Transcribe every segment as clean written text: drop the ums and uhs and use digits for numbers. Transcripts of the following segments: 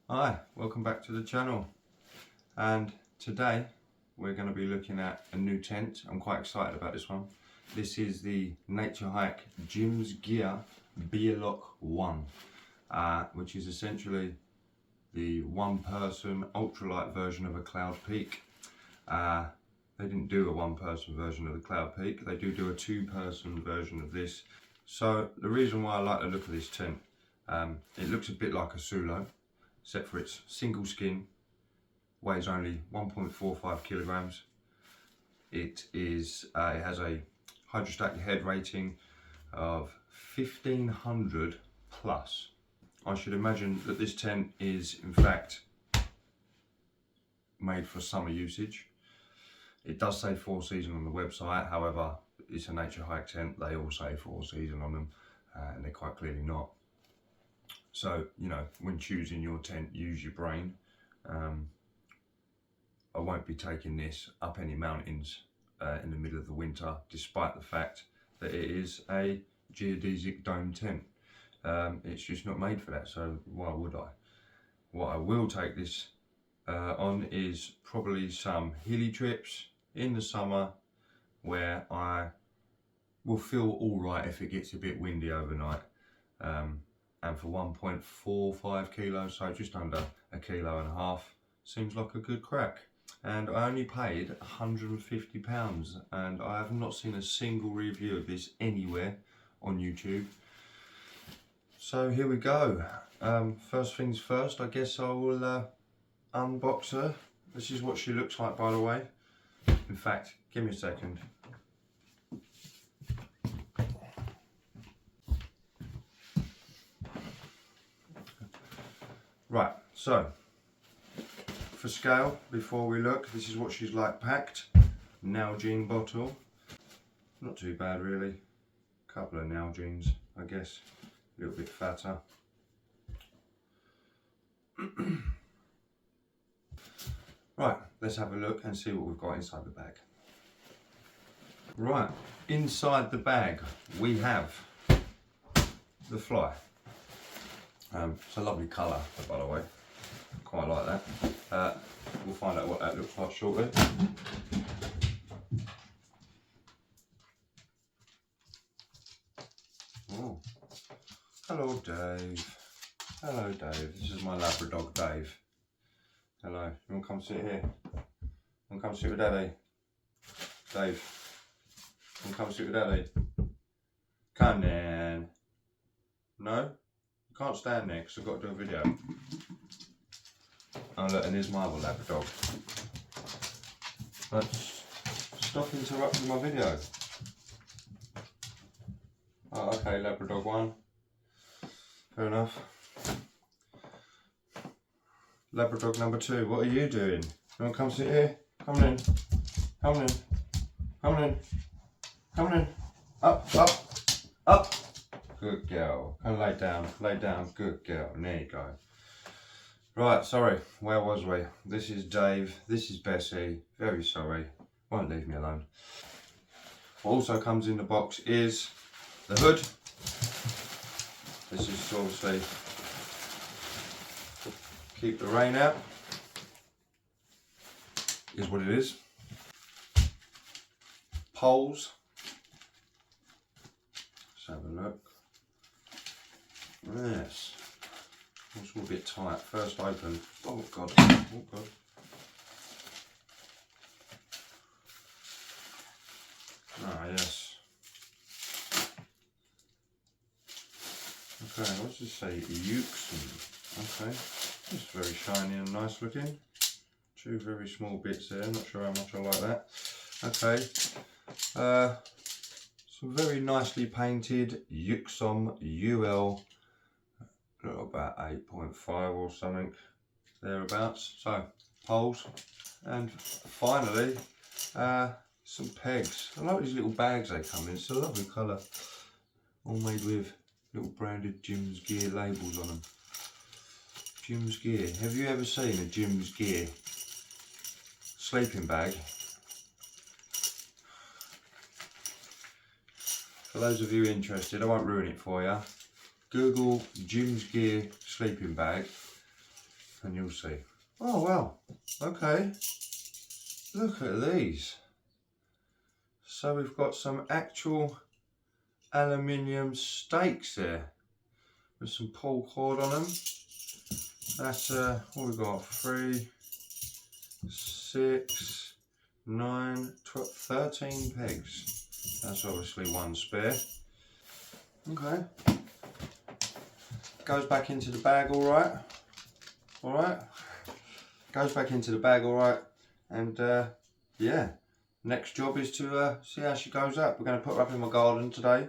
Hi, welcome back to the channel, and today we're going to be looking at a new tent. I'm quite excited about this one. This is the Naturehike Jim's Gear Bealock 1, which is essentially the one-person ultralight version of a Cloud Peak. They didn't do a one-person version of the Cloud Peak, they do a two-person version of this. So the reason why I like the look of this tent, it looks a bit like a Sulo, except for its single skin, weighs only 1.45 kilograms. It has a hydrostatic head rating of 1500 plus. I should imagine that this tent is in fact made for summer usage. It does say 4 season on the website, however it's a Naturehike tent, they all say 4 season on them, and they're quite clearly not. So, you know, when choosing your tent, use your brain. I won't be taking this up any mountains in the middle of the winter, despite the fact that it is a geodesic dome tent. It's just not made for that, so why would I? What I will take this on is probably some hilly trips in the summer where I will feel all right if it gets a bit windy overnight. And for 1.45 kilos, so just under a kilo and a half, seems like a good crack. And I only paid £150, and I have not seen a single review of this anywhere on YouTube. So here we go. First things first, I guess I will unbox her. This is what she looks like, by the way. In fact, give me a second. Right, so for scale, before we look, this is what she's like packed. Nalgene bottle, not too bad really. Couple of Nalgenes, I guess, a little bit fatter. Right, let's have a look and see what we've got inside the bag. Right, inside the bag we have the fly. It's a lovely colour, by the way, quite like that. We'll find out what that looks like shortly. Oh, hello Dave. Hello Dave, this is my Labrador Dave. Hello, you want to come sit here? You want to come sit with Daddy? Dave, you want to come sit with Daddy? Come then. No? You can't stand there because I've got to do a video. Oh look, and here's my other Labrador. Let's stop interrupting my video. Oh, okay, Labrador 1. Fair enough. Labrador number 2, what are you doing? You want to come sit here? Come in. Come in. Come in. Come in. Up, up, up. Good girl. Come lay down, good girl. There you go. Right, sorry, where was we? This is Dave, this is Bessie. Very sorry, won't leave me alone. What also comes in the box is the hood. This is to obviously keep the rain out, is what it is. Poles. Let's have a look. Yes. It's all a bit tight. First open. Oh god. Oh god. Ah yes. Okay, what's this say? Euxin. Okay. It's very shiny and nice looking. 2 very small bits there. Not sure how much I like that. Okay. Some very nicely painted Euxin UL. About 8.5 or something thereabouts. So poles, and finally some pegs. I like these little bags they come in. It's a lovely colour, all made with little branded Jim's Gear labels on them. Jim's Gear. Have you ever seen a Jim's Gear sleeping bag? For those of you interested, I won't ruin it for you. Google Jim's Gear sleeping bag and you'll see. Oh wow, okay, look at these. So we've got some actual aluminium stakes there with some pull cord on them. That's what we got, 3, 6, 9, 12, 13 pegs. That's obviously one spare. Okay. Goes back into the bag all right. All right. Goes back into the bag all right. And yeah, next job is to see how she goes up. We're going to put her up in my garden today.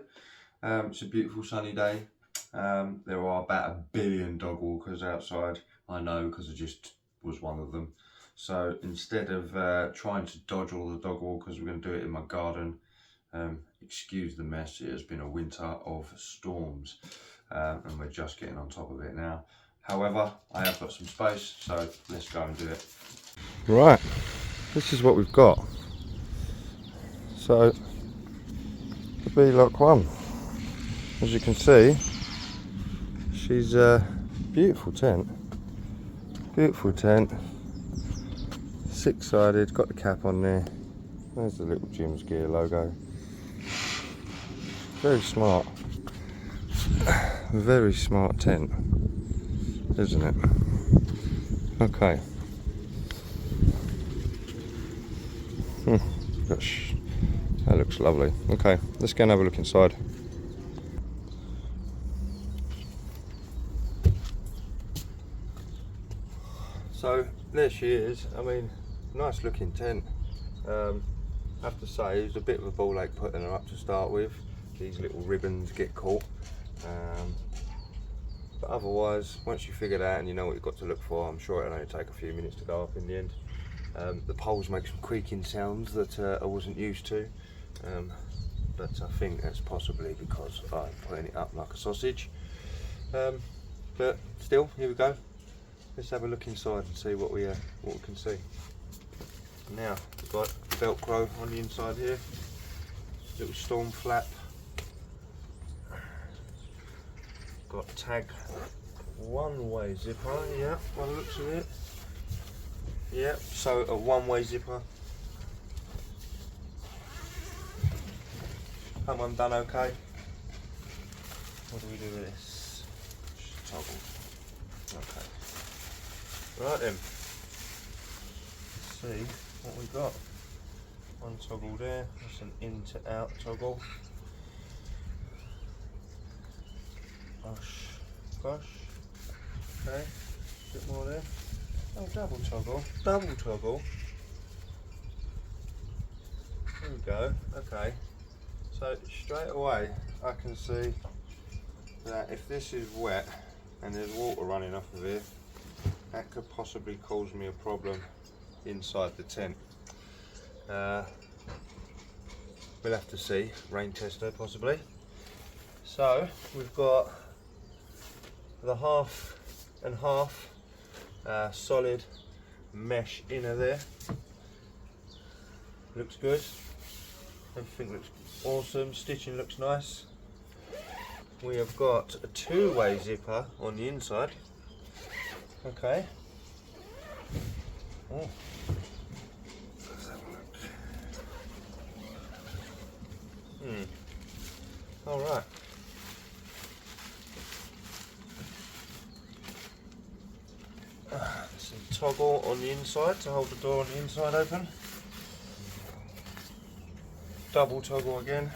It's a beautiful sunny day. There are about 1 billion dog walkers outside. I know, because I just was one of them. So instead of trying to dodge all the dog walkers, we're going to do it in my garden. Excuse the mess, it has been a winter of storms, and we're just getting on top of it now. However, I have got some space, so let's go and do it. Right, this is what we've got. So, the Bealock one. As you can see, she's a beautiful tent. Beautiful tent. 6-sided, got the cap on there. There's the little Jim's Gear logo. Very smart. Very smart tent, isn't it? Okay. Gosh, that looks lovely. Okay, let's go and have a look inside. So there she is. I mean, nice looking tent. I have to say, it was a bit of a ball ache putting her up to start with. These little ribbons get caught. But otherwise, once you figure that out and you know what you've got to look for, I'm sure it'll only take a few minutes to go up in the end. The poles make some creaking sounds that I wasn't used to. But I think that's possibly because I'm putting it up like a sausage. But still, here we go. Let's have a look inside and see what we can see. Now, we've got Velcro on the inside here. Little storm flap. Got tag one-way zipper, yeah, by the looks of it. Yep, so a one-way zipper. Come undone okay. What do we do with this? Just toggle. Okay. Right then. Let's see what we got. One toggle there, that's an in to out toggle. Gosh. Okay, a bit more there. Oh, double toggle. There we go. Okay. So straight away I can see that if this is wet and there's water running off of here, that could possibly cause me a problem inside the tent. We'll have to see. Rain tester possibly. So we've got the half and half solid mesh inner there. Looks good. Everything looks awesome. Stitching looks nice. We have got a two-way zipper on the inside. Okay. Oh. Let's have a look. All right. Some toggle on the inside to hold the door on the inside open. Double toggle again.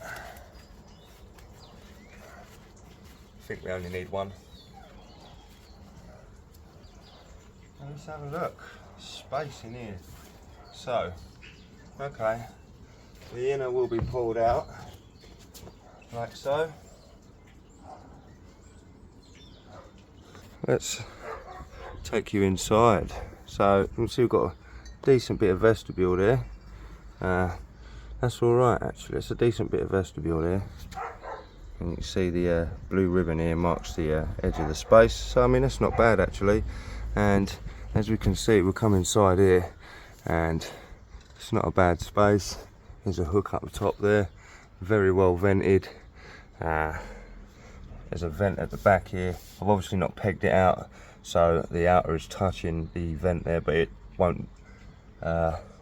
I think we only need one. And let's have a look. Space in here. So, okay, the inner will be pulled out like so. Let's take you inside. So you can see we've got a decent bit of vestibule there. That's all right actually. It's a decent bit of vestibule there. And you can see the blue ribbon here marks the edge of the space. So I mean that's not bad actually. And as we can see, we'll come inside here, and it's not a bad space. There's a hook up the top there, very well vented. there's a vent at the back here. I've obviously not pegged it out, so the outer is touching the vent there, but it won't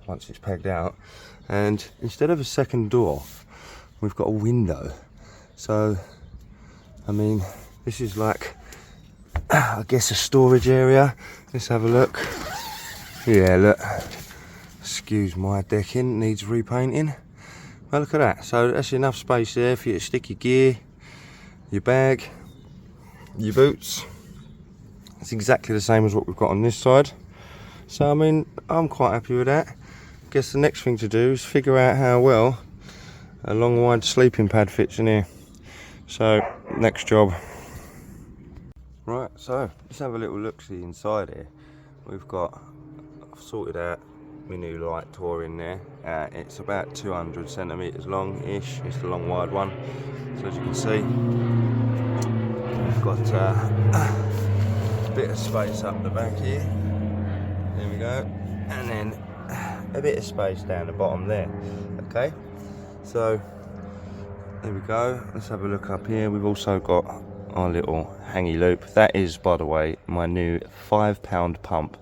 once it's pegged out. And instead of a second door, we've got a window. So I mean, this is like, I guess, a storage area. Let's have a look. Yeah, look, excuse my decking, needs repainting. Well, look at that. So that's enough space there for you to stick your gear, your bag, your boots. It's exactly the same as what we've got on this side. So I mean, I'm quite happy with that. Guess the next thing to do is figure out how well a long wide sleeping pad fits in here. So next job. Right, so let's have a little look see inside here. I've sorted out my new light tour in there. It's about 200 centimeters long ish. It's the long wide one. So as you can see, we've got a bit of space up the back here. There we go. And then a bit of space down the bottom there. Okay, so there we go. Let's have a look up here. We've also got our little hangy loop. That is, by the way, my new £5 pump.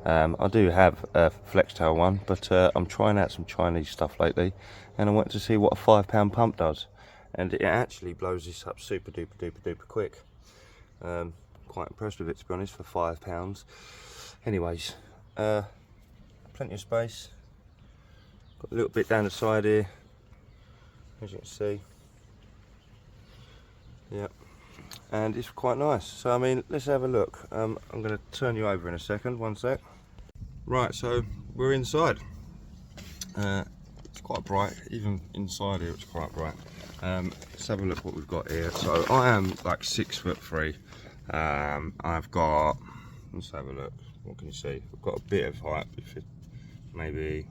I do have a flex tail one, but I'm trying out some Chinese stuff lately, and I want to see what a £5 pump does. And it actually blows this up super duper duper duper quick. Quite impressed with it, to be honest, for £5. Anyways, plenty of space. Got a little bit down the side here, as you can see. Yep, and it's quite nice. So I mean, let's have a look. I'm going to turn you over in a second, one sec. Right, so we're inside. It's quite bright, even inside here it's quite bright. Let's have a look what we've got here. So I am like 6'3". I've got, let's have a look, what can you see? I've got a bit of height, maybe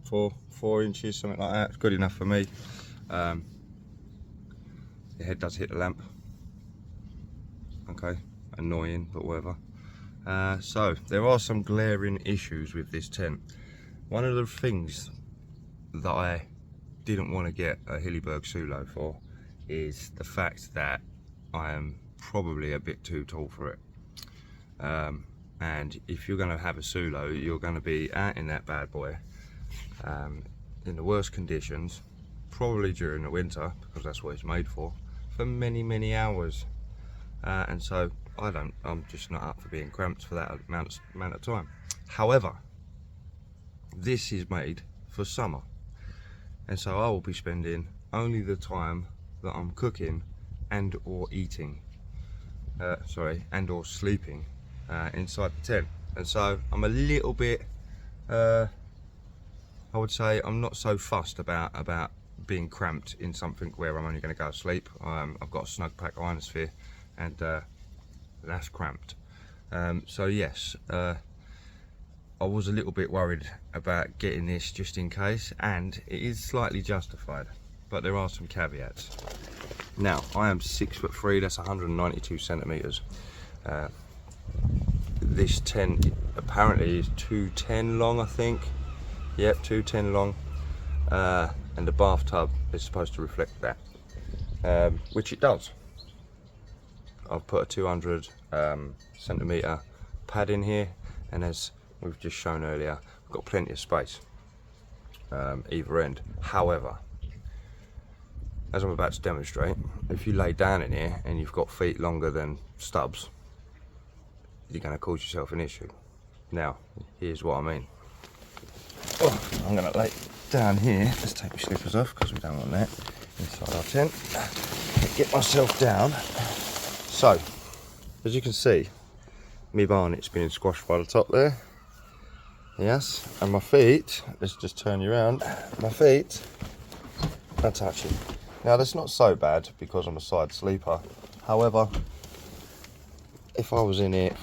4 inches, something like that. It's good enough for me. The head does hit the lamp. Okay, annoying, but whatever. So there are some glaring issues with this tent. One of the things that I didn't want to get a Hilleberg Sulo for is the fact that I am probably a bit too tall for it. And if you're going to have a Sulo, you're going to be out in that bad boy in the worst conditions, probably during the winter, because that's what it's made for many hours. And so I'm just not up for being cramped for that amount of time. However, this is made for summer, and so I will be spending only the time that I'm cooking and or eating, and or sleeping inside the tent. And so I'm a little bit, I would say I'm not so fussed about being cramped in something where I'm only going to go to sleep. I've got a snug pack ionosphere, and that's cramped. So yes, I was a little bit worried about getting this just in case, and it is slightly justified, but there are some caveats. Now, I am 6'3", that's 192 centimeters. This tent apparently is 210 long, I think. Yep, 210 long. And the bathtub is supposed to reflect that, which it does. I've put a 200 centimeter pad in here, and as we've just shown earlier, we've got plenty of space either end. However, as I'm about to demonstrate, if you lay down in here and you've got feet longer than stubs, you're going to cause yourself an issue. Now, here's what I mean. Oh, I'm going to lay down here. Let's take my slippers off because we don't want that inside our tent. Get myself down. So, as you can see, my barnet's been squashed by the top there. Yes, and my feet, let's just turn you around, my feet are touching. Now that's not so bad because I'm a side sleeper. However, if I was in here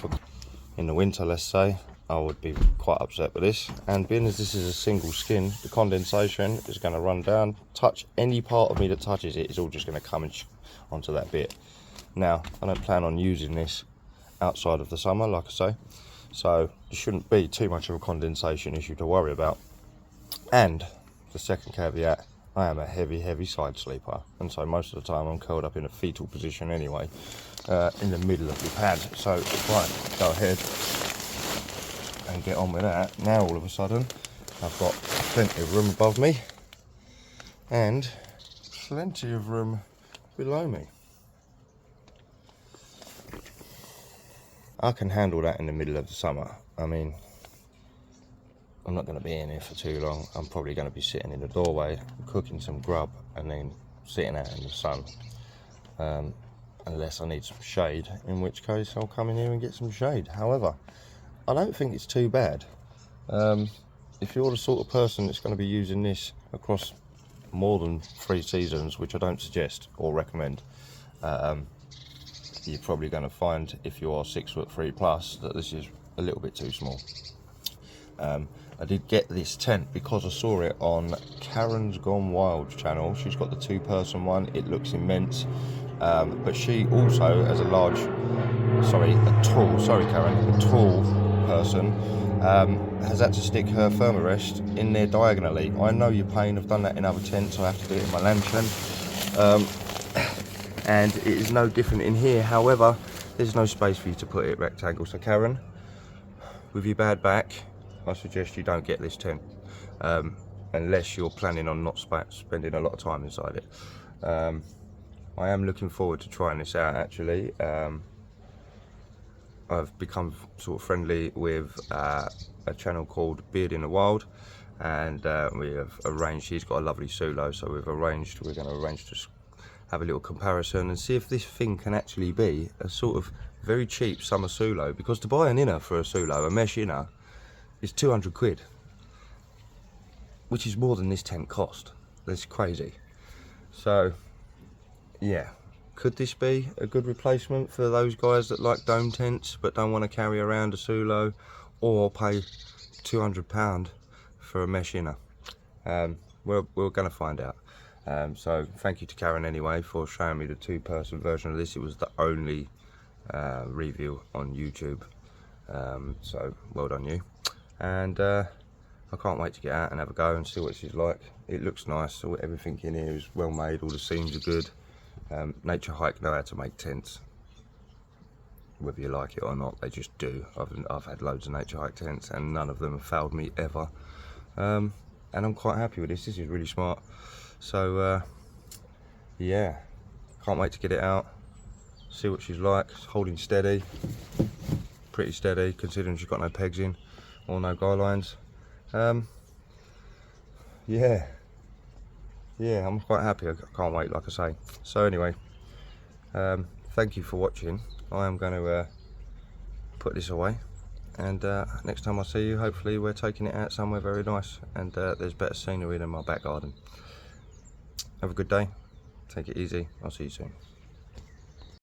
in the winter, let's say, I would be quite upset with this. And being as this is a single skin, the condensation is going to run down, touch any part of me that touches it, is all just going to come onto that bit. Now, I don't plan on using this outside of the summer, like I say, so there shouldn't be too much of a condensation issue to worry about. And the second caveat I am a heavy side sleeper, and so most of the time I'm curled up in a fetal position anyway, in the middle of the pad. So if I go ahead and get on with that, now all of a sudden I've got plenty of room above me and plenty of room below me. I can handle that in the middle of the summer. I mean, I'm not going to be in here for too long. I'm probably going to be sitting in the doorway, cooking some grub, and then sitting out in the sun. Unless I need some shade, in which case I'll come in here and get some shade. However, I don't think it's too bad. If you're the sort of person that's going to be using this across more than 3 seasons, which I don't suggest or recommend, you're probably going to find, if you are 6'3" plus, that this is a little bit too small. I did get this tent because I saw it on Karen's Gone Wild channel. She's got the 2-person one. It looks immense, but she also, as a tall person, has had to stick her thermarest in there diagonally. I know your pain. I've done that in other tents. I have to do it in my lantern, and it is no different in here. However, there's no space for you to put it rectangle. So Karen, with your bad back, I suggest you don't get this tent, unless you're planning on not spending a lot of time inside it. I am looking forward to trying this out, actually. I've become sort of friendly with a channel called Beard in the Wild, and we have arranged, he's got a lovely Sulo, so we're going to arrange to have a little comparison and see if this thing can actually be a sort of very cheap summer Sulo, because to buy an inner for a Sulo, a mesh inner, is 200 quid, which is more than this tent cost. That's crazy. So yeah, could this be a good replacement for those guys that like dome tents but don't want to carry around a Sulo or pay £200 for a mesh inner? We're going to find out. So thank you to Karen anyway for showing me the 2-person version of this. It was the only review on YouTube, so well done you. And I can't wait to get out and have a go and see what she's like. It looks nice, so everything in here is well made, all the seams are good. Naturehike know how to make tents, whether you like it or not, they just do. I've had loads of Naturehike tents and none of them have failed me ever, and I'm quite happy with this. This is really smart. So yeah, can't wait to get it out, see what she's like. It's holding steady, pretty steady considering she's got no pegs in or no guy lines. Yeah, I'm quite happy. I can't wait, like I say. So anyway, thank you for watching. I am going to put this away, and next time I see you, hopefully we're taking it out somewhere very nice, and there's better scenery than my back garden. Have a good day, take it easy, I'll see you soon.